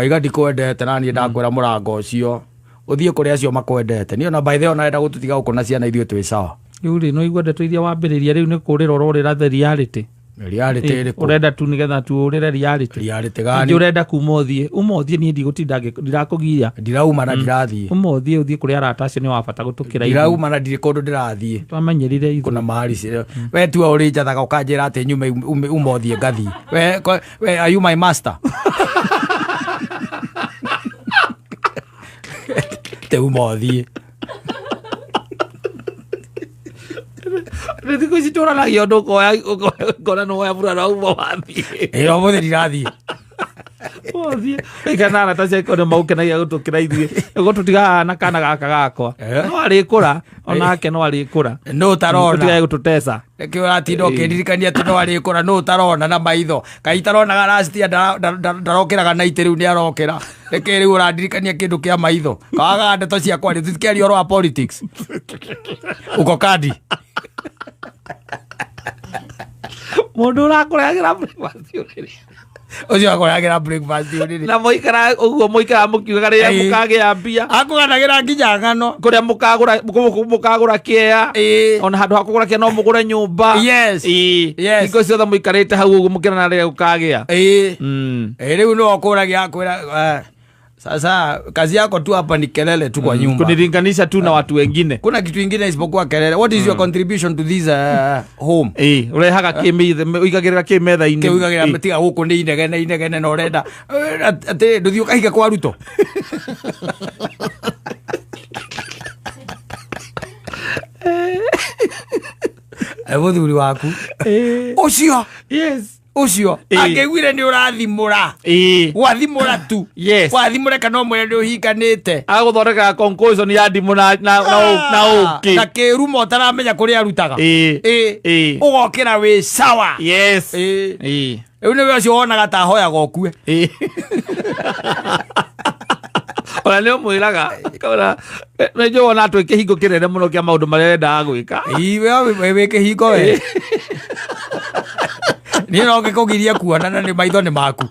Aiga ndikwendete nani ndakwira murango ucio uthie kuri acio makwendete ni ona by the way ona enda gututiga gukona ciana ithio twi sawa riu ri no igwende tuithia wambiriria riu ni kurira urorira the reality urenda tu nigetha tu urire reality gani urenda kumothie umothie ni ndigutinda ndirakugiria ndirauma na ndirathie umothie uthie kuri arata acio ni wabata gutukira ndirauma na ndiri kundu ndirathie twamenyerire ithu kuna mahali we tu uri njathaga ukanjira ati nyume umothie ngathi we are you my master te umothie Ndiko isitora na yodo kona no ya bura na umo wathi mo ndirathie othie ikana na tace kone mauke na gutukira ithie gututiga na kana gaka gakwa no ari kura onake no ari kura no tarona gutiga gututesa ke uratindo kindirikania ati no ari kura no tarona na maitho kai tarona ga last ndarokiraga na ite riu ni arokira reke riu urandirikania kindu kia maitho kaga ndeto cia kwari tutikeri oro wa politics uko kadi mundu urakoragira breakfast yuri ocio akoragira breakfast yuri na moikara uguo moikara mukiuga ria mukagia mbia akuganagira nginya ngano kuria mukagura kia ona handu hakugura kia no mugure nyumba yes iko ciothe muikarite hau uguo mukirana ria ukagia riu no okuragia akwira sasa kazi yako tu hapa ni kelele tu kwa nyumba kunilinganisha tu na watu wengine kuna kitu kingine isipokuwa kelele what is your contribution to this home urehaga kimithe uigagirira kimetha ini uigagirira metiga guku ni inegene no renda ati nduthio kahiga kwa ruto muthuri waku ucio ucio angegwire ni urathimura gwathimura tu gwathimure kana umwe ndi uhinganite aguthondeka conclusion ya ndimu na uki na kirumo utaramenya kuri arutaga ugokira wi sawa riu ni we ucio wonaga ta hoyaga okue ona ni umwiraga kana nejo wona atwe kihingo kirene muno kia maundu marenda gwika we we kihingo we ni no ngikugiria kuona na ni maitho ni maku